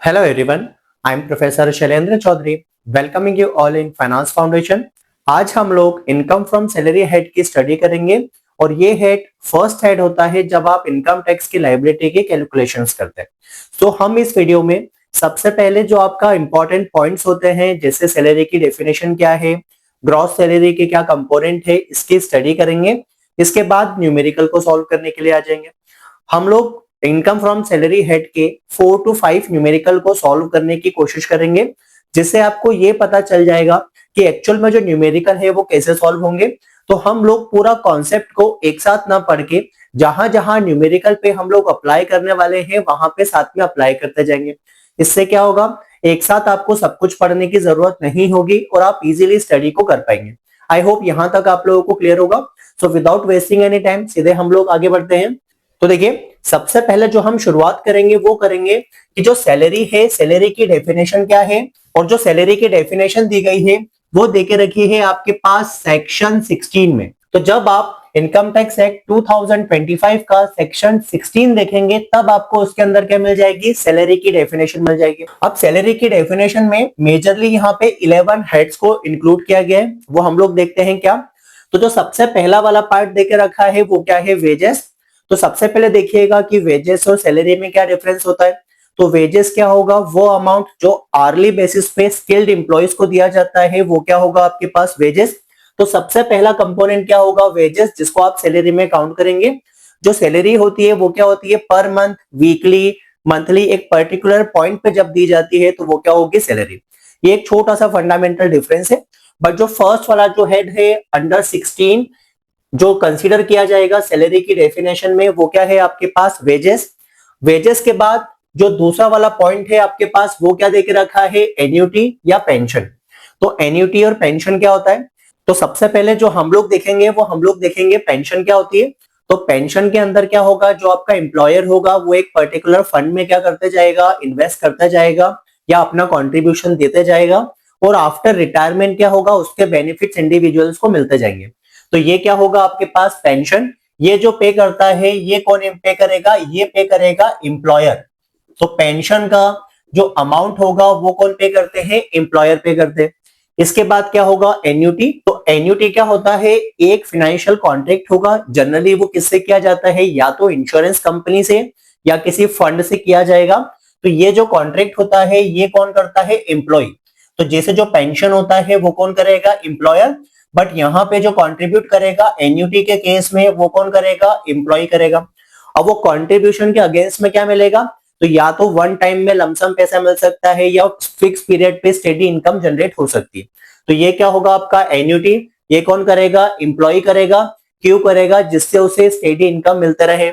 Hello everyone, I am Professor Shailendra Chaudhary, welcoming you all in finance foundation. आज हम लोग income from salary head की study करेंगे और ये हेड फर्स्ट हेड होता है जब आप इनकम टैक्स की लायबिलिटी की कैलकुलेशंस करते हैं। तो हम इस वीडियो में सबसे पहले जो आपका इंपॉर्टेंट पॉइंट्स होते हैं जैसे सैलरी की डेफिनेशन क्या है, ग्रॉस सैलरी के क्या कंपोनेंट है, इसकी स्टडी करेंगे। इसके बाद न्यूमेरिकल को सॉल्व करने के लिए आ जाएंगे। हम लोग इनकम फ्रॉम सैलरी हेड के 4 to 5 न्यूमेरिकल को सॉल्व करने की कोशिश करेंगे, जिससे आपको ये पता चल जाएगा कि एक्चुअल में जो न्यूमेरिकल है वो कैसे सॉल्व होंगे। तो हम लोग पूरा कॉन्सेप्ट को एक साथ ना पढ़ के जहां जहां न्यूमेरिकल पे हम लोग अप्लाई करने वाले हैं वहां पे साथ में अप्लाई करते जाएंगे। इससे क्या होगा, एक साथ आपको सब कुछ पढ़ने की जरूरत नहीं होगी और आप इजीली स्टडी को कर पाएंगे। आई होप यहां तक आप लोगों को क्लियर होगा। So without wasting any time सीधे हम लोग आगे बढ़ते हैं। तो देखिए, सबसे पहले जो हम शुरुआत करेंगे वो करेंगे कि जो सैलरी है, सैलरी की डेफिनेशन क्या है, और जो सैलरी की डेफिनेशन दी गई है वो देके रखी है आपके पास सेक्शन 16 में। तो जब आप इनकम टैक्स एक्ट 2025 का सेक्शन 16 देखेंगे तब आपको उसके अंदर क्या मिल जाएगी, सैलरी की डेफिनेशन मिल जाएगी। अब सैलरी की डेफिनेशन में मेजरली यहाँ पे 11 हेड्स को इंक्लूड किया गया है, वो हम लोग देखते हैं क्या। तो जो सबसे पहला वाला पार्ट देके रखा है वो क्या है, वेजेस। तो सबसे पहले देखिएगा कि वेजेस और सैलरी में क्या डिफरेंस होता है। तो वेजेस क्या होगा, वो अमाउंट जो आर्ली बेसिस पे स्किल्ड एम्प्लॉइज को दिया जाता है वो क्या होगा आपके पास, वेजेस। तो सबसे पहला कंपोनेंट क्या होगा, वेजेस, जिसको आप सैलरी में काउंट करेंगे। जो सैलरी होती है वो क्या होती है, पर मंथ, वीकली, मंथली, एक पर्टिकुलर पॉइंट पे जब दी जाती है तो वो क्या होगी, सैलरी। ये एक छोटा सा फंडामेंटल डिफरेंस है। बट जो फर्स्ट वाला जो हेड है अंडर 16 जो कंसीडर किया जाएगा सैलरी की डेफिनेशन में वो क्या है आपके पास, वेजेस। वेजेस के बाद जो दूसरा वाला पॉइंट है आपके पास वो क्या देके रखा है, एन्युटी या पेंशन। तो एन्युटी और पेंशन क्या होता है, तो सबसे पहले जो हम लोग देखेंगे वो हम लोग देखेंगे पेंशन क्या होती है। तो पेंशन के अंदर क्या होगा, जो आपका एम्प्लॉयर होगा वो एक पर्टिकुलर फंड में क्या करते जाएगा, इन्वेस्ट करता जाएगा या अपना कॉन्ट्रीब्यूशन देते जाएगा, और आफ्टर रिटायरमेंट क्या होगा, उसके बेनिफिट्स इंडिविजुअल्स को मिलते जाएंगे। तो ये क्या होगा आपके पास, पेंशन। ये जो पे करता है ये कौन पे करेगा, ये पे करेगा एम्प्लॉयर। तो पेंशन का जो अमाउंट होगा वो कौन पे करते हैं, एम्प्लॉयर पे करते हैं। इसके बाद क्या होगा, एन्युटी। तो एन्युटी क्या होता है, एक फाइनेंशियल कॉन्ट्रैक्ट होगा। जनरली वो किससे किया जाता है, या तो इंश्योरेंस कंपनी से या किसी फंड से किया जाएगा। तो ये जो कॉन्ट्रैक्ट होता है ये कौन करता है, एम्प्लॉय। तो जैसे जो पेंशन होता है वो कौन करेगा, एम्प्लॉयर। बट यहाँ पे जो कंट्रीब्यूट करेगा एन्युटी के केस में वो कौन करेगा, एम्प्लॉय करेगा। अब वो कंट्रीब्यूशन के अगेंस्ट में क्या मिलेगा, तो या तो वन टाइम में लमसम पैसा मिल सकता है या फिक्स पीरियड पे स्टेडी इनकम जनरेट हो सकती है। तो ये क्या होगा आपका, एन्युटी। ये कौन करेगा, एम्प्लॉय करेगा। क्यों करेगा, जिससे उसे स्टेडी इनकम मिलते रहे।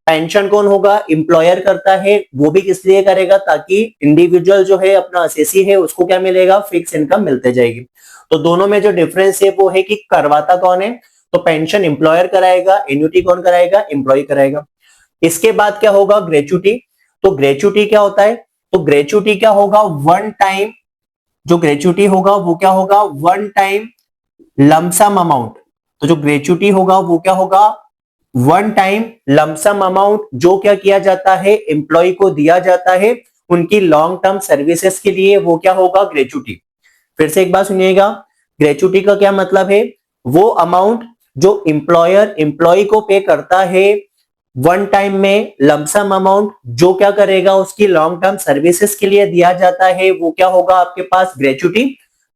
पेंशन कौन होगा, एम्प्लॉयर करता है। वो भी किस लिए करेगा, ताकि इंडिविजुअल जो है अपना असेसी है उसको क्या मिलेगा, फिक्स इनकम मिलते जाएगी। तो दोनों में जो डिफरेंस है वो है कि करवाता कौन है। तो पेंशन एम्प्लॉयर कराएगा, एन्युटी कौन कराएगा, एम्प्लॉय कराएगा। इसके बाद क्या होगा, ग्रेचुटी। तो ग्रेचुटी क्या होता है, तो ग्रेचुटी क्या होगा, वन टाइम। जो ग्रेचुटी होगा वो क्या होगा, वन टाइम लमसम अमाउंट। तो जो ग्रेचुटी होगा वो क्या होगा, वन टाइम लमसम अमाउंट, जो क्या किया जाता है, एम्प्लॉय को दिया जाता है उनकी लॉन्ग टर्म सर्विसेज के लिए, वो क्या होगा, ग्रेचुटी। फिर से एक बार सुनिएगा, ग्रेचुटी का क्या मतलब है, वो अमाउंट जो एम्प्लॉयर एम्प्लॉय को पे करता है वन टाइम में लमसम अमाउंट, जो क्या करेगा, उसकी लॉन्ग टर्म सर्विसेज के लिए दिया जाता है वो क्या होगा आपके पास, ग्रेचुटी।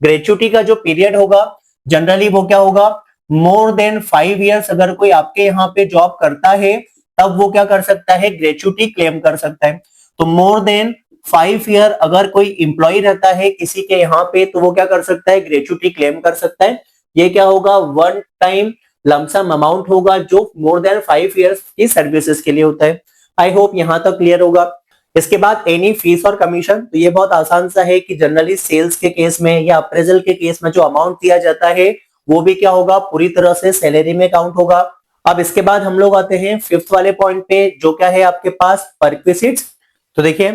ग्रेचुटी का जो पीरियड होगा जनरली वो क्या होगा, मोर देन 5 इयर्स अगर कोई आपके यहाँ पे जॉब करता है तब वो क्या कर सकता है, ग्रेचुटी क्लेम कर सकता है। तो मोर देन 5 ईयर अगर कोई एम्प्लॉय रहता है किसी के यहाँ पे तो वो क्या कर सकता है, ग्रेचुटी क्लेम कर सकता है। ये क्या होगा, वन टाइम लमसम अमाउंट होगा जो मोर देन 5 इयर्स की सर्विसेज के लिए होता है। आई होप यहां तक क्लियर होगा। इसके बाद एनी फीस और कमीशन। तो ये बहुत आसान सा है कि जनरली सेल्स के केस में या अप्रेजल के केस में जो अमाउंट दिया जाता है वो भी क्या होगा, पूरी तरह से सैलरी में काउंट होगा। अब इसके बाद हम लोग आते हैं फिफ्थ वाले पॉइंट पे, जो क्या है आपके पास, परक्विजिट्स। तो देखिए,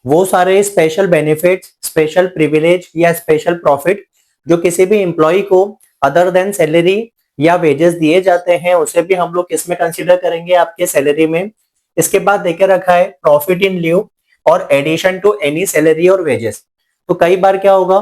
वो सारे स्पेशल बेनिफिट्स, स्पेशल प्रिविलेज या स्पेशल प्रॉफिट जो किसी भी एम्प्लॉय को अदर देन सैलरी या वेजेस दिए जाते हैं उसे भी हम लोग किसमें कंसीडर करेंगे, आपके सैलरी में। इसके बाद देखे रखा है प्रॉफिट इन लीव। और एडिशन टू एनी सैलरी और वेजेस। तो कई बार क्या होगा,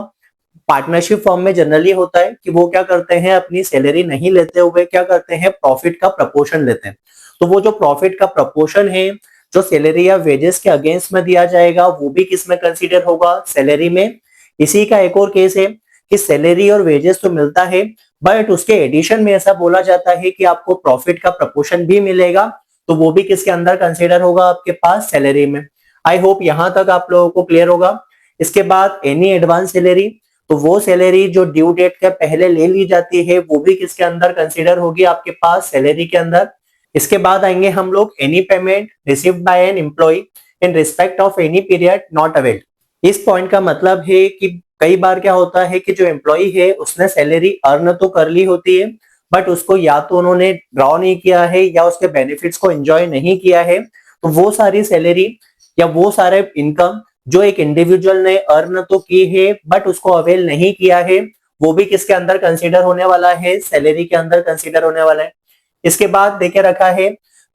पार्टनरशिप फॉर्म में जनरली होता है कि वो क्या करते हैं, अपनी सैलरी नहीं लेते हुए क्या करते हैं, प्रॉफिट का प्रपोर्शन लेते हैं। तो वो जो प्रॉफिट का प्रपोर्शन है जो सैलरी या वेजेस के अगेंस्ट में दिया जाएगा, वो भी किस में कंसीडर होगा, सैलरी में। इसी का एक और केस है कि सैलरी और वेजेस तो मिलता है, बट उसके एडिशन में ऐसा बोला जाता है कि आपको प्रॉफिट का प्रपोर्शन भी मिलेगा, तो वो भी किसके अंदर कंसीडर होगा, आपके पास सैलरी में। आई होप यहां तक आप लोगों को क्लियर होगा। इसके बाद एनी एडवांस सैलरी, तो वो सैलरी जो ड्यू डेट के पहले ले ली जाती है, वो भी किसके अंदर कंसीडर होगी, आपके पास सैलरी के अंदर। इसके बाद आएंगे हम लोग any payment received by an employee in respect of any period not availed. इस पॉइंट का मतलब है कि कई बार क्या होता है कि जो एम्प्लॉय है उसने सैलरी अर्न तो कर ली होती है, बट उसको या तो उन्होंने ड्रॉ नहीं किया है या उसके बेनिफिट्स को एंजॉय नहीं किया है। तो वो सारी सैलरी या वो सारे इनकम जो एक इंडिविजुअल ने अर्न तो की है बट उसको अवेल नहीं किया है, वो भी किसके अंदर कंसीडर होने वाला है, सैलरी के अंदर कंसीडर होने वाला है। इसके बाद देखे रखा है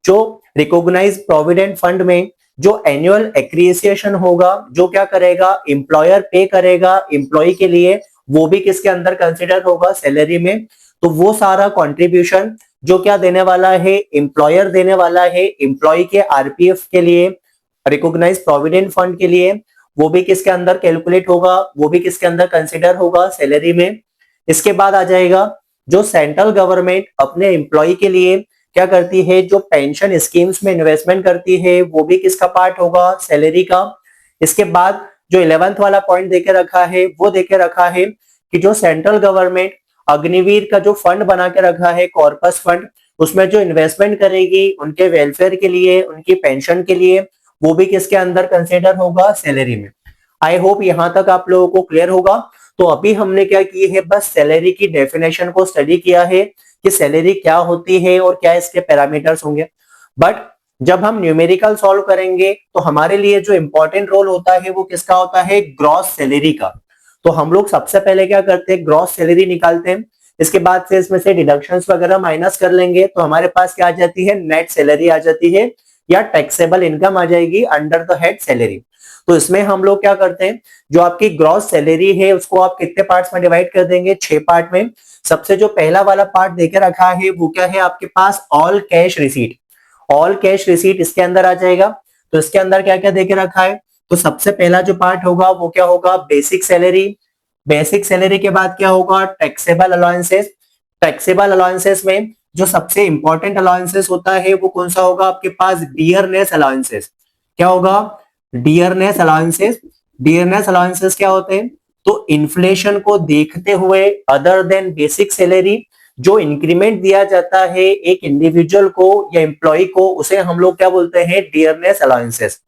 जो रिकॉग्नाइज प्रोविडेंट फंड में जो एनुअल एक्रिएशन होगा, जो क्या करेगा, एम्प्लॉयर पे करेगा एम्प्लॉय के लिए, वो भी किसके अंदर कंसीडर होगा, सैलरी में। तो वो सारा कंट्रीब्यूशन जो क्या देने वाला है, एम्प्लॉयर देने वाला है एम्प्लॉय के आरपीएफ के लिए, रिकॉग्नाइज प्रोविडेंट फंड के लिए, वो भी किसके अंदर कैलकुलेट होगा, वो भी किसके अंदर कंसीडर होगा, सैलरी में। इसके बाद आ जाएगा जो सेंट्रल गवर्नमेंट अपने एम्प्लॉय के लिए क्या करती है, जो पेंशन स्कीम्स में इन्वेस्टमेंट करती है, वो भी किसका पार्ट होगा, सैलरी का। इसके बाद जो 11th वाला पॉइंट देके रखा है, वो देके रखा है कि जो सेंट्रल गवर्नमेंट अग्निवीर का जो फंड बना के रखा है, कॉर्पस फंड, उसमें जो इन्वेस्टमेंट करेगी उनके वेलफेयर के लिए, उनकी पेंशन के लिए, वो भी किसके अंदर कंसिडर होगा, सैलरी में। आई होप यहां तक आप लोगों को क्लियर होगा। तो अभी हमने क्या की है, बस सैलरी की डेफिनेशन को स्टडी किया है कि सैलरी क्या होती है और क्या इसके पैरामीटर्स होंगे। बट जब हम न्यूमेरिकल सॉल्व करेंगे तो हमारे लिए जो इंपॉर्टेंट रोल होता है वो किसका होता है, ग्रॉस सैलरी का। तो हम लोग सबसे पहले क्या करते हैं, ग्रॉस सैलरी निकालते हैं। इसके बाद से इसमें से डिडक्शंस वगैरह माइनस कर लेंगे तो हमारे पास क्या आ जाती है, नेट सैलरी आ जाती है या टैक्सेबल इनकम आ जाएगी अंडर द हेड सैलरी। तो इसमें हम लोग क्या करते हैं, जो आपकी ग्रॉस सैलरी है उसको आप कितने पार्ट्स में डिवाइड कर देंगे, 6 पार्ट में। सबसे जो पहला वाला पार्ट देके रखा है वो क्या है, आपके पास all cash receipt. All cash receipt इसके अंदर आ जाएगा। तो इसके अंदर क्या क्या देके रखा है, तो सबसे पहला जो पार्ट होगा वो क्या होगा, बेसिक सैलरी। बेसिक सैलरी के बाद क्या होगा, टैक्सेबल अलाउंसेस। टैक्सेबल अलाउंसेस में जो सबसे इंपॉर्टेंट अलाउंसेस होता है वो कौन सा होगा, आपके पास डियरनेस अलाउंसेस। क्या होगा, डियरनेस अलाउंसेस। डियरनेस अलाउंसेस क्या होते हैं, तो इन्फ्लेशन को देखते हुए अदर देन बेसिक सैलरी जो इंक्रीमेंट दिया जाता है एक इंडिविजुअल को या एम्प्लॉय को, उसे हम लोग क्या बोलते हैं, डियरनेस अलाउंसेस।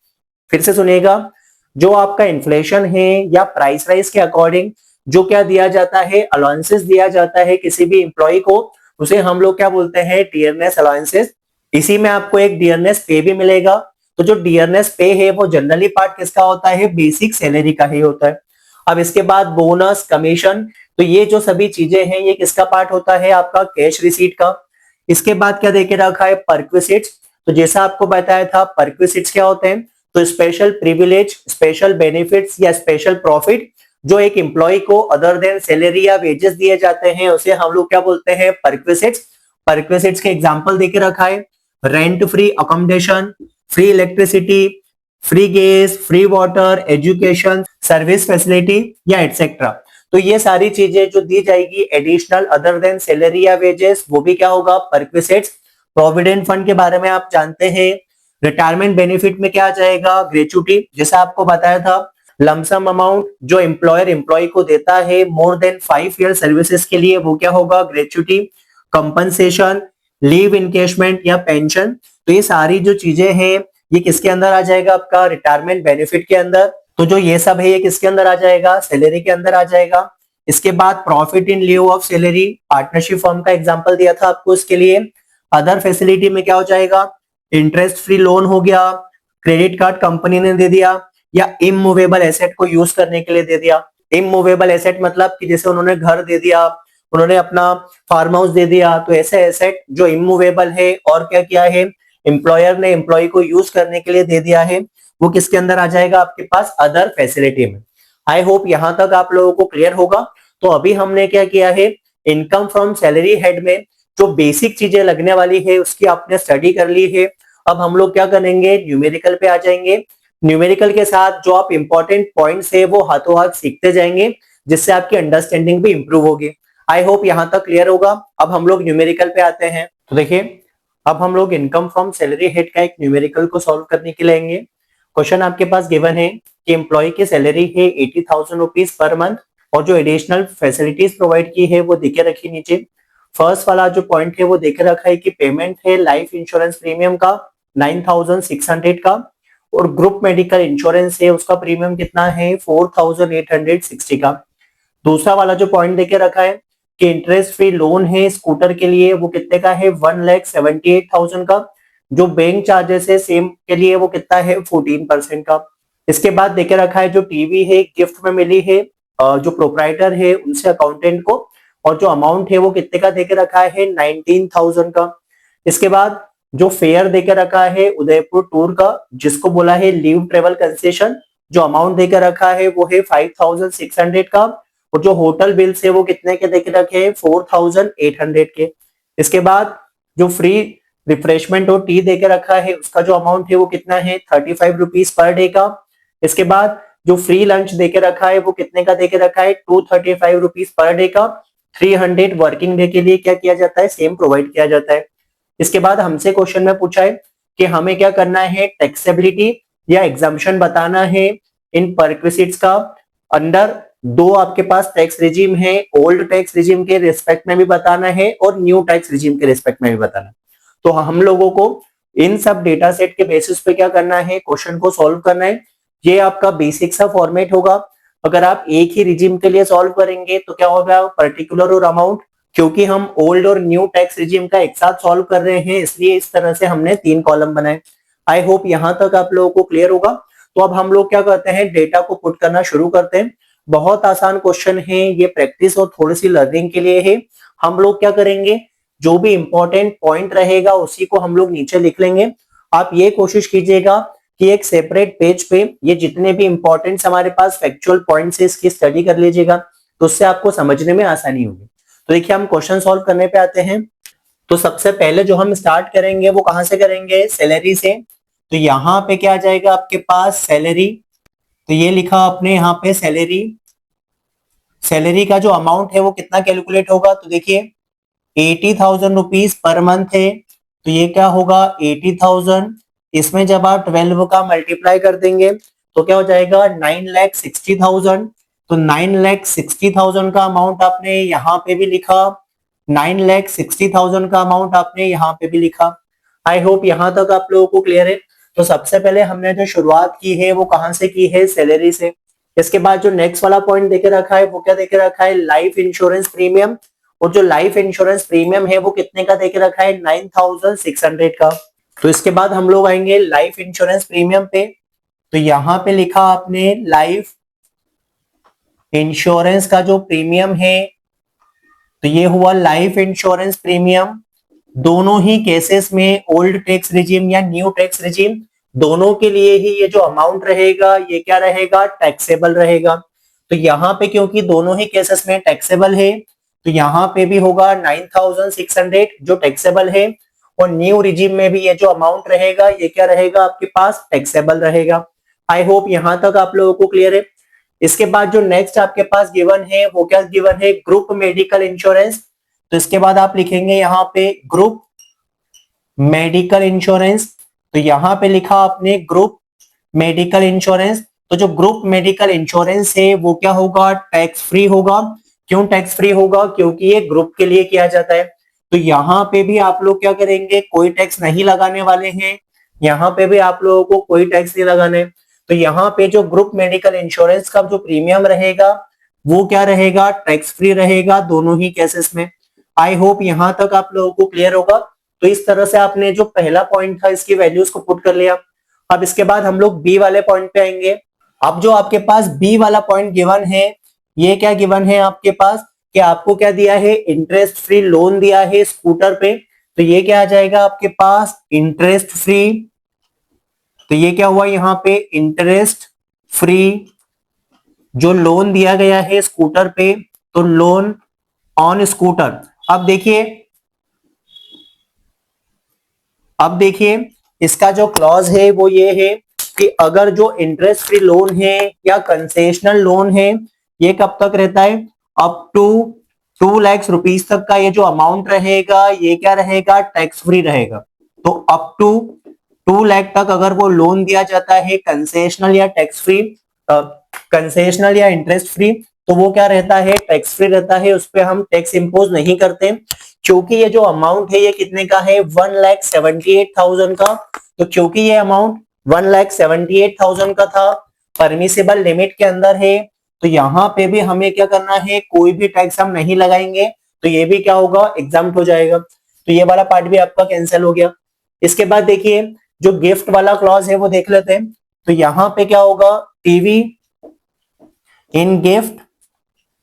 फिर से सुनिएगा, जो आपका इन्फ्लेशन है या प्राइस राइज के अकॉर्डिंग जो क्या दिया जाता है, अलाउंसेस दिया जाता है किसी भी एम्प्लॉय को, उसे हम लोग क्या बोलते हैं, डियरनेस अलाउंसेस। इसी में आपको एक डियरनेस पे भी मिलेगा। तो जो डियरनेस पे है वो जनरली पार्ट किसका होता है, बेसिक सैलरी का ही होता है। अब इसके बाद बोनस, कमीशन, तो ये जो सभी चीजें हैं ये किसका पार्ट होता है, आपका कैश रिसीट का। इसके बाद क्या देके रखा है, परक्विसिट्स। तो जैसा आपको बताया था, परक्विसिट्स क्या होते हैं, तो स्पेशल प्रिविलेज, स्पेशल बेनिफिट्स या स्पेशल प्रॉफिट जो एक एम्प्लॉय को अदर देन सैलरी या वेजेस दिए जाते हैं, उसे हम लोग क्या बोलते हैं, परक्विसिट्स। परक्विसिट्स के एग्जांपल देके रखा है, rent free accommodation, free electricity, free gas, free water, education, service facility या एटसेट्रा। तो ये सारी चीजें जो दी जाएगी एडिशनल अदर देन सैलरी या वेजेस, वो भी क्या होगा, परक्विसिट्स। प्रोविडेंट फंड के बारे में आप जानते हैं। रिटायरमेंट बेनिफिट में क्या आ जाएगा, ग्रेचुटी। जैसा आपको बताया था, लमसम अमाउंट जो एम्प्लॉयर एम्प्लॉय को देता है मोर देन 5 ईयर सर्विसेज के लिए, वो क्या होगा, ग्रेचुटी। कंपनसेशन, लीव इनकेशमेंट या पेंशन, तो ये सारी जो चीजें हैं ये किसके अंदर आ जाएगा, आपका रिटायरमेंट बेनिफिट के अंदर। तो जो ये सब है ये किसके अंदर आ जाएगा, सैलरी के अंदर आ जाएगा। इसके बाद profit in लिeu of salary, partnership firm का एग्जांपल दिया था आपको इसके लिए। अदर फैसिलिटी में क्या हो जाएगा, इंटरेस्ट फ्री लोन हो गया, क्रेडिट कार्ड कंपनी ने दे दिया, या इमूवेबल एसेट को यूज करने के लिए दे दिया। इमूवेबल एसेट मतलब कि जैसे उन्होंने घर दे दिया, उन्होंने अपना फार्म हाउस दे दिया, तो ऐसे एसेट जो इमूवेबल है और क्या किया है, एम्प्लॉयर ने एम्प्लॉय को यूज करने के लिए दे दिया है, वो किसके अंदर आ जाएगा, आपके पास अदर फैसिलिटी में। आई होप यहां तक आप लोगों को क्लियर होगा। तो अभी हमने क्या किया है, इनकम फ्रॉम सैलरी हेड में जो बेसिक चीजें लगने वाली है उसकी आपने स्टडी कर ली है। अब हम लोग क्या करेंगे, न्यूमेरिकल पे आ जाएंगे। न्यूमेरिकल के साथ जो आप इंपॉर्टेंट पॉइंट्स है वो हाथों हाथ सीखते जाएंगे, जिससे आपकी अंडरस्टैंडिंग भी इंप्रूव होगी। आई होप यहां तक क्लियर होगा। अब हम लोग न्यूमेरिकल पे आते हैं। तो देखिए, अब हम लोग इनकम फ्रॉम सैलरी हेड का एक न्यूमेरिकल को सॉल्व करने के लिए आएंगे। क्वेश्चन आपके पास गिवन है कि एम्प्लॉय की सैलरी है 80,000 रुपीज पर मंथ और जो एडिशनल फैसिलिटीज प्रोवाइड की है वो देखे रखी नीचे। फर्स्ट वाला जो पॉइंट है वो देखे रखा है कि पेमेंट है लाइफ इंश्योरेंस प्रीमियम का 9,600 का, और ग्रुप मेडिकल इंश्योरेंस है उसका प्रीमियम कितना है 4,860 का। दूसरा वाला जो पॉइंट देके रखा है कि इंटरेस्ट फ्री लोन है स्कूटर के लिए, वो कितने का है 1,78,000 का। जो बैंक चार्जेस है सेम के लिए वो कितना है 14% का। इसके बाद देके रखा है जो टीवी है गिफ्ट में मिली है जो प्रोप्राइटर है उनसे अकाउंटेंट को, और जो अमाउंट है वो कितने का देके रखा है 19,000 का। इसके बाद जो फेयर देके रखा है उदयपुर टूर का, जिसको बोला है लीव ट्रेवल कंसेशन, जो अमाउंट देकर रखा है वो है 5,600 का, और जो होटल बिल्स है वो कितने के देके रखे हैं 4,800 के। इसके बाद जो फ्री रिफ्रेशमेंट और टी देके रखा है उसका जो अमाउंट है वो कितना है 35 रुपीज पर डे का। इसके बाद जो फ्री लंच देके रखा है वो कितने का देके रखा है 235 रुपीज पर डे का। 300 वर्किंग डे के लिए क्या किया जाता है, सेम प्रोवाइड किया जाता है। इसके बाद हमसे क्वेश्चन में पूछा है कि हमें क्या करना है, टैक्सेबिलिटी या एग्जाम्पशन बताना है इन परक्विजिट्स का। अंडर दो आपके पास टैक्स रिजीम है, ओल्ड टैक्स रिजीम के रिस्पेक्ट में भी बताना है और न्यू टैक्स रिजीम के रिस्पेक्ट में भी बताना है। तो हम लोगों को इन सब डेटा सेट के बेसिस पे क्या करना है, क्वेश्चन को सॉल्व करना है। ये आपका बेसिक सा फॉर्मेट होगा। अगर आप एक ही रिजीम के लिए सॉल्व करेंगे तो क्या होगा, पर्टिकुलर और अमाउंट, क्योंकि हम ओल्ड और न्यू टैक्स रिजीम का एक साथ सॉल्व कर रहे हैं इसलिए इस तरह से हमने 3 कॉलम बनाए। आई होप यहां तक आप लोगों को क्लियर होगा। तो अब हम लोग क्या करते हैं, डेटा को पुट करना शुरू करते हैं। बहुत आसान क्वेश्चन है, ये प्रैक्टिस और थोड़ी सी लर्निंग के लिए है। हम लोग क्या करेंगे, जो भी इंपॉर्टेंट पॉइंट रहेगा उसी को हम लोग नीचे लिख लेंगे। आप ये कोशिश कीजिएगा कि एक सेपरेट पेज पे ये जितने भी इंपॉर्टेंट हमारे पास फैक्चुअल पॉइंट्स है इसकी स्टडी कर लीजिएगा, तो उससे आपको समझने में आसानी होगी। तो देखिए, हम क्वेश्चन सॉल्व करने पे आते हैं। तो सबसे पहले जो हम स्टार्ट करेंगे वो कहां से करेंगे, सैलरी से। तो यहाँ पे क्या आ जाएगा आपके पास, सैलरी। तो ये लिखा आपने यहाँ पे सैलरी। सैलरी का जो अमाउंट है वो कितना कैलकुलेट होगा, तो देखिए 80,000 रुपीज पर मंथ है, तो ये क्या होगा 80,000। इसमें जब आप 12 का मल्टीप्लाई कर देंगे तो क्या हो जाएगा 9,60,000। तो 9,60,000 का अमाउंट आपने यहाँ पे भी लिखा, 9,60,000 का अमाउंट आपने यहाँ पे भी लिखा। आई होप यहाँ तक आप लोगों को क्लियर है। तो सबसे पहले हमने जो शुरुआत की है वो कहां से की है, सैलरी से। इसके बाद जो नेक्स्ट वाला पॉइंट देके रखा है वो क्या देके रखा है, लाइफ इंश्योरेंस प्रीमियम। और जो लाइफ इंश्योरेंस प्रीमियम है वो कितने का देके रखा है 9,600 का। तो इसके बाद हम लोग आएंगे लाइफ इंश्योरेंस प्रीमियम पे। तो यहाँ पे लिखा आपने लाइफ इंश्योरेंस का जो प्रीमियम है, तो ये हुआ लाइफ इंश्योरेंस प्रीमियम। दोनों ही केसेस में ओल्ड टैक्स रिजीम या न्यू टैक्स रिजीम, दोनों के लिए ही ये जो अमाउंट रहेगा ये क्या रहेगा, टैक्सेबल रहेगा। तो यहाँ पे क्योंकि दोनों ही केसेस में टैक्सेबल है तो यहाँ पे भी होगा 9,600 जो टैक्सेबल है, और न्यू रिजीम में भी ये जो अमाउंट रहेगा ये क्या रहेगा आपके पास, टैक्सेबल रहेगा। आई होप यहाँ तक आप लोगों को क्लियर है। इसके बाद जो नेक्स्ट आपके पास गिवन है वो क्या गिवन है, ग्रुप मेडिकल इंश्योरेंस। तो इसके बाद आप लिखेंगे यहाँ पे ग्रुप मेडिकल इंश्योरेंस। तो यहाँ पे लिखा आपने ग्रुप मेडिकल इंश्योरेंस। तो जो ग्रुप मेडिकल इंश्योरेंस है वो क्या होगा, टैक्स फ्री होगा। क्यों टैक्स फ्री होगा, क्योंकि ये ग्रुप के लिए किया जाता है। तो यहाँ पे भी आप लोग क्या करेंगे, कोई टैक्स नहीं लगाने वाले हैं। यहाँ पे भी आप लोगों को कोई टैक्स नहीं लगाने। तो यहाँ पे जो ग्रुप मेडिकल इंश्योरेंस का जो प्रीमियम रहेगा वो क्या रहेगा, टैक्स फ्री रहेगा दोनों ही केसेस में। आई होप यहाँ तक आप लोगों को क्लियर होगा। तो इस तरह से आपने जो पहला पॉइंट था इसकी वैल्यूज को पुट कर लिया। अब इसके बाद हम लोग बी वाले पॉइंट पे आएंगे। अब जो आपके पास बी वाला पॉइंट गिवन है, ये क्या गिवन है आपके पास कि आपको क्या दिया है, इंटरेस्ट फ्री लोन दिया है स्कूटर पे। तो ये क्या आ जाएगा आपके पास इंटरेस्ट फ्री। तो ये क्या हुआ यहाँ पे इंटरेस्ट फ्री जो लोन दिया गया है स्कूटर पे, तो लोन ऑन स्कूटर। अब देखिए इसका जो क्लॉज है वो ये है कि अगर जो इंटरेस्ट फ्री लोन है या कंसेशनल लोन है ये कब तक रहता है, अप टू 2 लाख रुपीस तक का ये जो अमाउंट रहेगा ये क्या रहेगा, टैक्स फ्री रहेगा। तो अप टू 2 लाख तक अगर वो लोन दिया जाता है कंसेशनल या टैक्स फ्री, कंसेशनल या इंटरेस्ट फ्री, तो वो क्या रहता है, टैक्स फ्री रहता है, उस पर हम टैक्स इंपोज नहीं करते। क्योंकि ये जो अमाउंट है ये कितने का है, 1,78,000 का। तो क्योंकि ये अमाउंट 1,78,000 का था, परमिसेबल लिमिट के अंदर है, तो यहाँ पे भी हमें क्या करना है, कोई भी टैक्स हम नहीं लगाएंगे, तो ये भी क्या होगा, एग्जाम्प्ट हो जाएगा। तो ये वाला पार्ट भी आपका कैंसिल हो गया। इसके बाद देखिए जो गिफ्ट वाला क्लॉज है वो देख लेते हैं। तो यहाँ पे क्या होगा, टीवी इन गिफ्ट।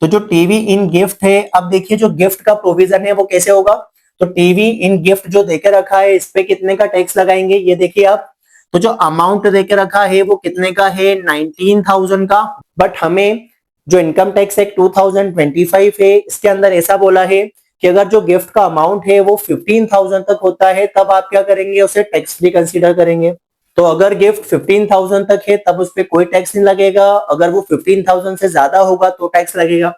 तो जो टीवी इन गिफ्ट है, अब देखिए जो गिफ्ट का प्रोविजन है वो कैसे होगा। तो टीवी इन गिफ्ट जो देके रखा है इस पे कितने का टैक्स लगाएंगे, ये देखिए आप। तो जो अमाउंट देके रखा है वो कितने का है, 19,000 का। बट हमें जो इनकम टैक्स एक्ट 2025 है इसके अंदर ऐसा बोला है कि अगर जो गिफ्ट का अमाउंट है वो 15,000 तक होता है तब आप क्या करेंगे, उसे टैक्स फ्री कंसीडर करेंगे। तो अगर गिफ्ट 15,000 तक है तब उस पर कोई टैक्स नहीं लगेगा, अगर वो 15,000 से ज्यादा होगा तो टैक्स लगेगा।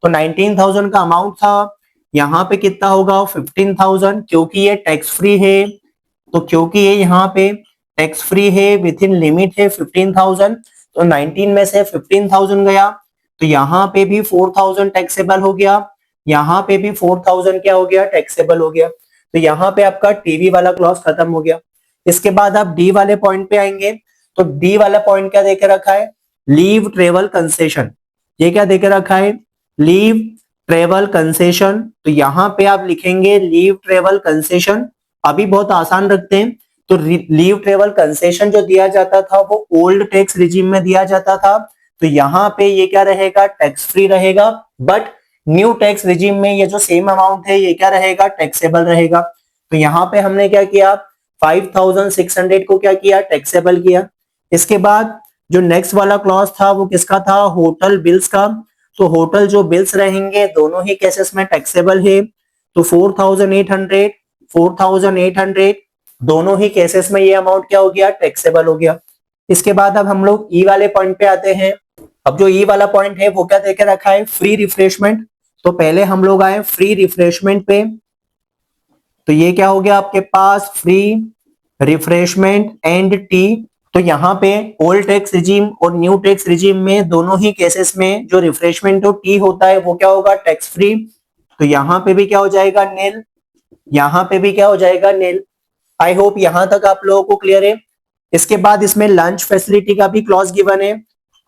तो 19,000 का अमाउंट था, यहाँ पे कितना होगा, 15,000, क्योंकि ये टैक्स फ्री है। तो क्योंकि ये यहाँ पे टैक्स फ्री है, विथ इन लिमिट है 15,000, तो 19 में से 15,000 गया, तो यहाँ पे भी 4,000 टैक्सेबल हो गया, यहाँ पे भी 4,000 क्या हो गया, टैक्सेबल हो गया। तो यहाँ पे आपका टीवी वाला क्लॉज खत्म हो गया। इसके बाद आप डी वाले पॉइंट पे आएंगे। तो डी वाला पॉइंट क्या देके रखा है, लीव ट्रेवल कंसेशन। ये क्या देके रखा है, लीव ट्रेवल कंसेशन। तो यहाँ पे आप लिखेंगे लीव ट्रेवल कंसेशन। अभी बहुत आसान रखते हैं। तो लीव ट्रेवल कंसेशन जो दिया जाता था वो ओल्ड टैक्स रिजीम में दिया जाता था, तो यहाँ पे ये क्या रहेगा, टैक्स फ्री रहेगा। बट न्यू टैक्स रिजीम में ये जो सेम अमाउंट है ये क्या रहेगा, टैक्सेबल रहेगा। तो यहाँ पे हमने क्या किया, 5,600 को क्या किया, टैक्सेबल किया। इसके बाद जो नेक्स्ट वाला क्लॉज था वो किसका था, होटल बिल्स का। तो होटल जो बिल्स रहेंगे दोनों ही केसेस में टैक्सेबल है। तो 4,800 दोनों ही केसेस में ये अमाउंट क्या हो गया, टैक्सेबल हो गया। इसके बाद अब हम लोग ई वाले पॉइंट पे आते हैं। अब जो ई वाला पॉइंट है वो क्या देके रखा है, फ्री रिफ्रेशमेंट। तो पहले हम लोग आए फ्री रिफ्रेशमेंट पे। तो ये क्या हो गया आपके पास, फ्री रिफ्रेशमेंट एंड टी। तो यहाँ पे ओल्ड टैक्स रिजीम और न्यू टैक्स रिजीम में दोनों ही केसेस में जो रिफ्रेशमेंट और टी होता है वो क्या होगा, टैक्स फ्री। तो यहाँ पे भी क्या हो जाएगा, नील। यहाँ पे भी क्या हो जाएगा, नील। आई होप यहां तक आप लोगों को क्लियर है। इसके बाद इसमें लंच फैसिलिटी का भी क्लॉज गिवन है।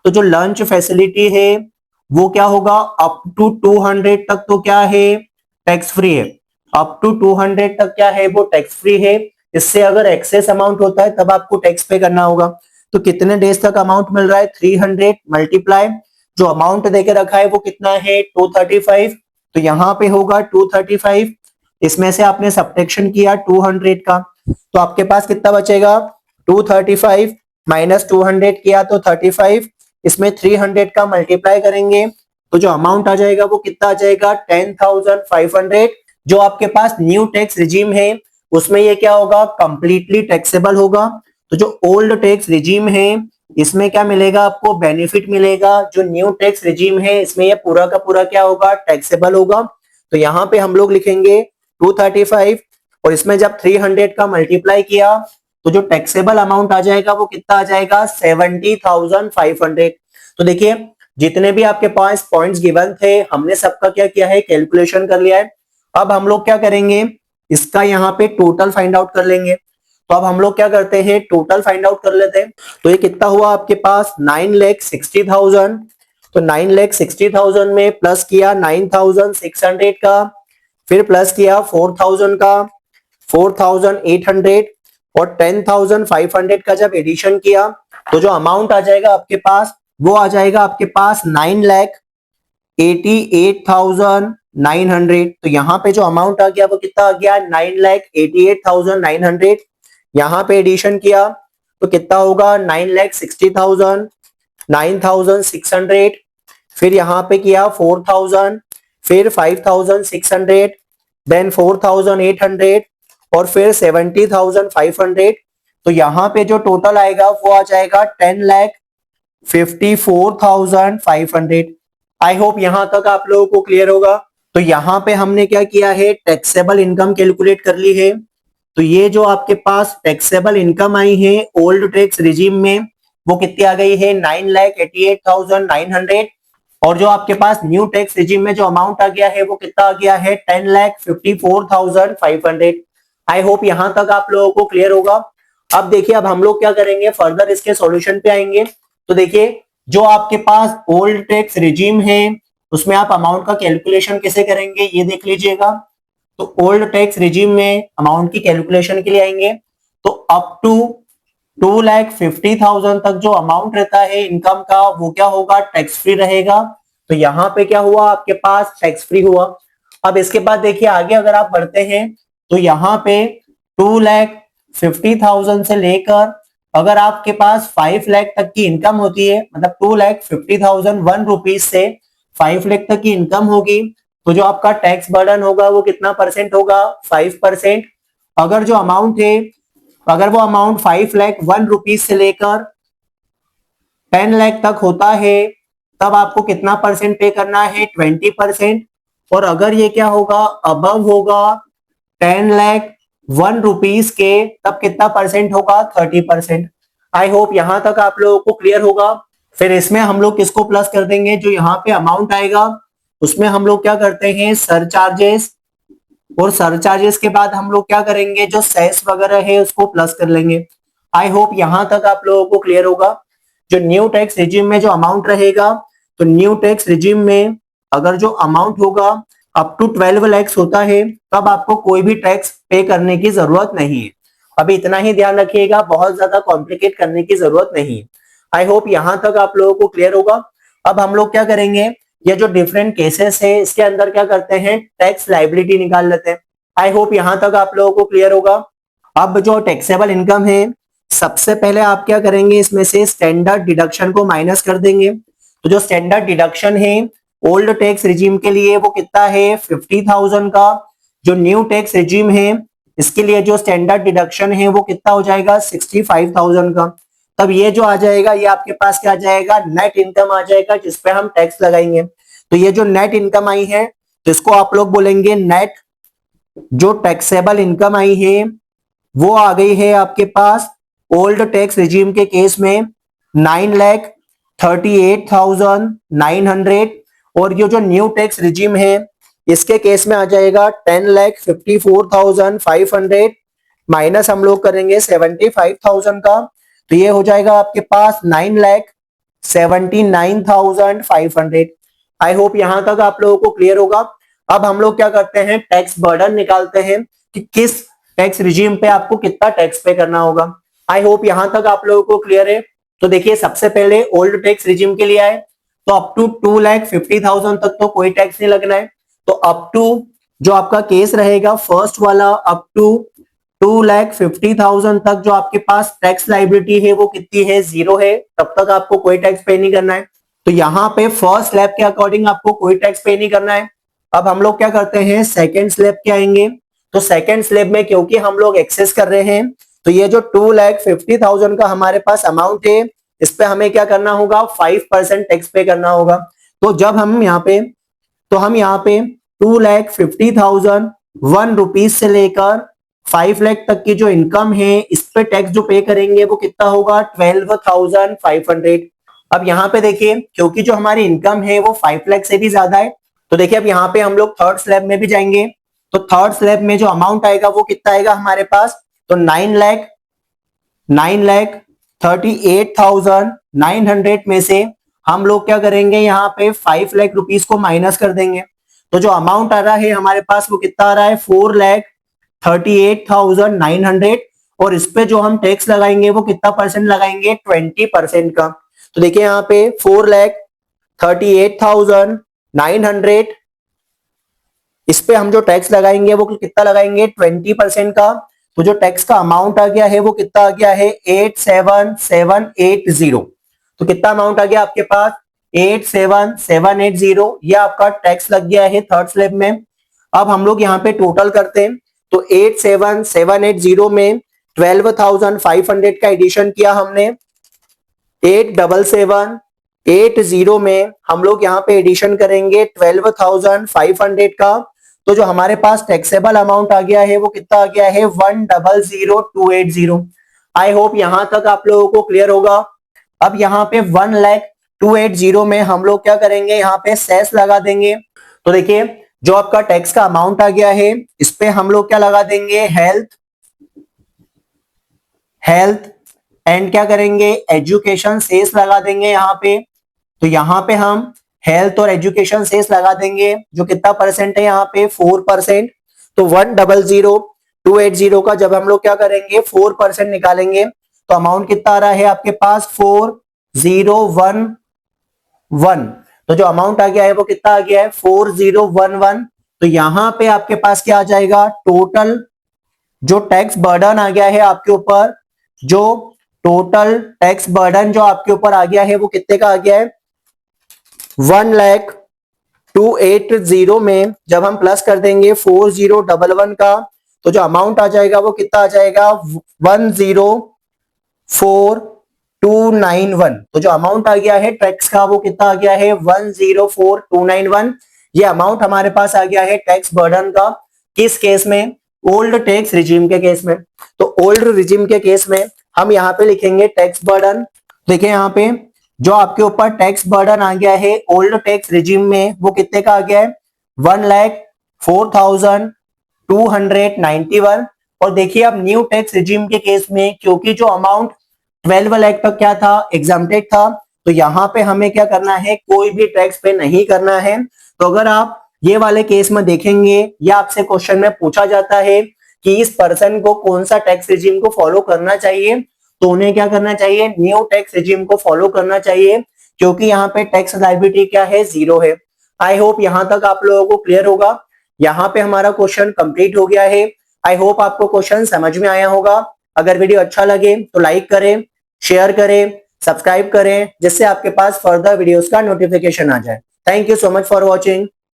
तो जो लंच फैसिलिटी है वो क्या होगा, अप टू 200 तक तो क्या है, टैक्स फ्री है। अप टू 200 तक क्या है, वो टैक्स फ्री है। इससे अगर एक्सेस अमाउंट होता है तब आपको टैक्स पे करना होगा। तो कितने डेज तक अमाउंट मिल रहा है, 300 मल्टीप्लाई जो अमाउंट देके रखा है वो कितना है, 235। तो यहाँ पे होगा 235, इसमें से आपने सब्ट्रैक्शन किया 200 का, तो आपके पास कितना बचेगा, 235 माइनस 200 किया तो 35, इसमें 300 का मल्टीप्लाई करेंगे तो जो अमाउंट आ जाएगा वो कितना आ जाएगा, 10,500। जो आपके पास न्यू टैक्स रिजीम है उसमें ये क्या होगा, कंप्लीटली टैक्सेबल होगा। तो जो ओल्ड टैक्स रिजीम है इसमें क्या मिलेगा, आपको बेनिफिट मिलेगा। जो न्यू टैक्स रिजीम है इसमें ये पूरा का पूरा क्या होगा, टैक्सेबल होगा। तो यहाँ पे हम लोग लिखेंगे 235 और इसमें जब 300 का मल्टीप्लाई किया तो जो टैक्सेबल अमाउंट आ जाएगा वो कितना आ जाएगा, 70,500। तो देखिए जितने भी आपके पास पॉइंट्स गिवन थे हमने सबका क्या किया है, कैलकुलेशन कर लिया है। अब हम लोग क्या करेंगे, इसका यहाँ पे टोटल फाइंड आउट कर लेंगे। तो अब हम लोग क्या करते हैं, टोटल फाइंड आउट कर लेते हैं। तो ये कितना हुआ आपके पास, 9,60,000। तो 9,60,000 में प्लस किया 9,600 का, फिर प्लस किया 4,000 का, 4,800 और 10,500 का जब एडिशन किया तो जो अमाउंट आ जाएगा आपके पास वो आ जाएगा आपके पास 9,88,000 900। तो यहाँ पे जो अमाउंट आ गया वो कितना आ गया, 9,88,900। यहाँ पे एडिशन किया तो कितना होगा, 9,60,000, 9,600। फिर यहाँ पे किया 4,000, फिर 5,600, देन 4,800 और फिर 70,500। तो यहाँ पे जो टोटल आएगा वो आ जाएगा 10,54,500। आई होप यहाँ तक आप लोगों को क्लियर होगा। तो यहाँ पे हमने क्या किया है, टैक्सेबल इनकम कैलकुलेट कर ली है। तो ये जो आपके पास टैक्सेबल इनकम आई है ओल्ड टैक्स रिजीम में, वो कितनी आ गई है, 9,88,900। और जो आपके पास न्यू टैक्स रिजीम में जो अमाउंट आ गया है वो कितना आ गया है, 10,54,500। आई होप यहाँ तक आप लोगों को क्लियर होगा। अब देखिए, अब हम लोग क्या करेंगे, फर्दर इसके सॉल्यूशन पे आएंगे। तो देखिए, जो आपके पास ओल्ड टैक्स रिजीम है उसमें आप अमाउंट का कैलकुलेशन कैसे करेंगे ये देख लीजिएगा। तो ओल्ड टैक्स रिजीम में अमाउंट की कैलकुलेशन के लिए आएंगे तो अप टू 2,50,000 तक जो अमाउंट रहता है इनकम का वो क्या होगा, टैक्स फ्री रहेगा। तो यहाँ पे क्या हुआ, आपके पास टैक्स फ्री हुआ। अब इसके बाद देखिए आगे अगर आप बढ़ते हैं तो यहाँ पे 2,50,000 से लेकर अगर आपके पास 5 लाख तक की इनकम होती है, मतलब 2,50,000 ₹1 से 5 लाख तक की इनकम होगी, तो जो आपका टैक्स बर्डन होगा वो कितना परसेंट होगा, 5%। अगर जो अमाउंट है, अगर वो अमाउंट 5 लाख ₹1 से लेकर 10 लाख तक होता है तब आपको कितना परसेंट पे करना है, 20%। और अगर ये क्या होगा, अबव होगा 10 लाख ₹1 के, तब कितना परसेंट होगा, 30%। आई होप यहां तक आप लोगों को क्लियर होगा। फिर इसमें हम लोग किसको प्लस कर देंगे, जो यहाँ पे अमाउंट आएगा उसमें हम लोग क्या करते हैं, सरचार्जेस। और सरचार्जेस के बाद हम लोग क्या करेंगे, जो सेस वगैरह है उसको प्लस कर लेंगे। आई होप यहां तक आप लोगों को क्लियर होगा। जो न्यू टैक्स रिजीम में जो अमाउंट रहेगा, तो न्यू टैक्स रिजीम में अगर जो अमाउंट होगा अप टू 12 लाख होता है तब आपको कोई भी टैक्स पे करने की जरूरत नहीं है। अभी इतना ही ध्यान रखिएगा, बहुत ज्यादा कॉम्प्लिकेट करने की जरूरत नहीं है। आई होप यहां तक आप लोगों को क्लियर होगा। अब हम लोग क्या करेंगे, ये जो डिफरेंट केसेस है इसके अंदर क्या करते हैं, टैक्स लाइबिलिटी निकाल लेते हैं। आई होप यहां तक आप लोगों को क्लियर होगा। अब जो टैक्सेबल इनकम है, सबसे पहले आप क्या करेंगे, इसमें से स्टैंडर्ड डिडक्शन को माइनस कर देंगे। तो जो स्टैंडर्ड डिडक्शन है ओल्ड टैक्स रिजीम के लिए वो कितना है, 50,000 का। जो न्यू टैक्स रिजीम है इसके लिए जो स्टैंडर्ड डिडक्शन है वो कितना हो जाएगा, 65,000 का। तब ये जो आ जाएगा ये आपके पास क्या आ जाएगा, नेट इनकम आ जाएगा जिसपे हम टैक्स लगाएंगे। तो ये जो नेट इनकम आई है तो इसको आप लोग बोलेंगे नेट। जो टैक्सेबल इनकम आई है वो आ गई है आपके पास ओल्ड टैक्स रिजीम के केस में 9,38,900। और ये जो न्यू टैक्स रिजीम है इसके केस में आ जाएगा 10,54,500 माइनस हम लोग करेंगे 75,000 का। तो ये हो जाएगा आपके पास 9,79,500। आई होप यहां तक आप लोगों को क्लियर होगा। अब हम लोग क्या करते हैं, टैक्स बर्डन निकालते हैं कि किस टैक्स रिजीम पे आपको कितना टैक्स पे करना होगा। आई होप यहां तक आप लोगों को क्लियर है। तो देखिए, सबसे पहले ओल्ड टैक्स रिजीम के लिए आए तो अप टू 2,50,000 तक तो कोई टैक्स नहीं लगना है। तो अप टू जो आपका केस रहेगा फर्स्ट वाला, अप टू 2,50,000 तक जो आपके पास टैक्स लाइबिलिटी है वो कितनी है, 0 है। तब तक आपको कोई टैक्स पे नहीं करना है। तो यहाँ पे फर्स्ट स्लैब के अकॉर्डिंग आपको कोई टैक्स पे नहीं करना है। अब हम लोग क्या करते हैं, सेकेंड स्लैब के आएंगे। तो सेकेंड स्लैब में क्योंकि हम लोग एक्सेस कर रहे हैं तो ये जो 2,50,000 का हमारे पास अमाउंट है इस पे हमें क्या करना होगा, 5% टैक्स पे करना होगा। तो जब हम यहाँ पे, तो हम यहाँ पे 2,50,000 ₹1 से लेकर 5 लाख तक की जो इनकम है इस पे टैक्स जो पे करेंगे वो कितना होगा, 12,500। अब यहाँ पे देखिए, क्योंकि जो हमारी इनकम है वो 5 लाख से भी ज्यादा है, तो देखिए अब यहाँ पे हम लोग थर्ड स्लैब में भी जाएंगे। तो थर्ड स्लैब में जो अमाउंट आएगा वो कितना आएगा हमारे पास, तो 9,38,900 में से हम लोग क्या करेंगे, यहाँ पे 5 लाख रुपीस को माइनस कर देंगे। तो जो अमाउंट आ रहा है हमारे पास वो कितना आ रहा है, 4,38,900। और इस पे जो हम टैक्स लगाएंगे वो कितना परसेंट लगाएंगे, 20% का। तो देखिए यहाँ पे 4,38,900 इस पे हम जो टैक्स लगाएंगे वो कितना लगाएंगे 20% का। तो जो टैक्स का अमाउंट आ गया है वो कितना आ गया है 87780। तो कितना अमाउंट आ गया आपके पास 87780, ये आपका टैक्स लग गया है थर्ड स्लैब में। अब हम लोग यहाँ पे टोटल करते हैं, तो 87780 में 12,500 का एडिशन किया हमने। 87780 में हम लोग यहाँ पे एडिशन करेंगे 12,500 का। तो जो हमारे पास टैक्सेबल अमाउंट आ गया है वो कितना आ गया है 1,00,280। आई होप यहां तक आप लोगों को क्लियर होगा। अब यहाँ पे 1,00,280 में हम लोग क्या करेंगे, यहाँ पे सेस लगा देंगे। तो देखिए जो आपका टैक्स का अमाउंट आ गया है इस पे हम लोग क्या लगा देंगे हेल्थ एंड क्या करेंगे एजुकेशन सेस लगा देंगे यहाँ पे। तो यहाँ पे हम हेल्थ और एजुकेशन सेस लगा देंगे, जो कितना परसेंट है यहाँ पे 4%। तो 1,00,280 का जब हम लोग क्या करेंगे 4% निकालेंगे तो अमाउंट कितना आ रहा है आपके पास 4,011। तो जो अमाउंट आ गया है वो कितना आ गया है 4,011। तो यहाँ पे आपके पास क्या आ जाएगा टोटल जो टैक्स बर्डन आ गया है आपके ऊपर, जो टोटल टैक्स बर्डन जो आपके ऊपर आ गया है वो कितने का आ गया है 1,00,280 में जब हम प्लस कर देंगे 4,011 का तो जो अमाउंट आ जाएगा वो कितना आ जाएगा 1,04,291। तो जो अमाउंट आ गया है टैक्स का वो कितना आ गया है 1,04,291। ये अमाउंट हमारे पास आ गया है टैक्स बर्डन का। किस केस में, ओल्ड टैक्स रिजीम के केस में। तो ओल्ड रिजीम के केस में हम यहाँ पे लिखेंगे टैक्स बर्डन। देखिए यहाँ पे जो आपके ऊपर टैक्स बर्डन आ गया है ओल्ड टैक्स रिजीम में वो कितने का आ गया है 1,04,291। और देखिए अब न्यू टैक्स रिजीम के केस में क्योंकि जो अमाउंट 12 लाख तक क्या था एग्जाम्प्टेड था, तो यहाँ पे हमें क्या करना है कोई भी टैक्स पे नहीं करना है। तो अगर आप ये वाले केस में देखेंगे या आपसे क्वेश्चन में पूछा जाता है कि इस पर्सन को कौन सा टैक्स रिजीम को फॉलो करना चाहिए, तो उन्हें क्या करना चाहिए न्यू टैक्स रिजीम को फॉलो करना चाहिए, क्योंकि यहाँ पे टैक्स लायबिलिटी क्या है 0 है। आई होप यहाँ तक आप लोगों को क्लियर होगा। यहाँ पे हमारा क्वेश्चन कंप्लीट हो गया है। आई होप आपको क्वेश्चन समझ में आया होगा। अगर वीडियो अच्छा लगे तो लाइक करें, शेयर करें, सब्सक्राइब करें, जिससे आपके पास फर्दर वीडियोस का नोटिफिकेशन आ जाए। Thank you so much for watching.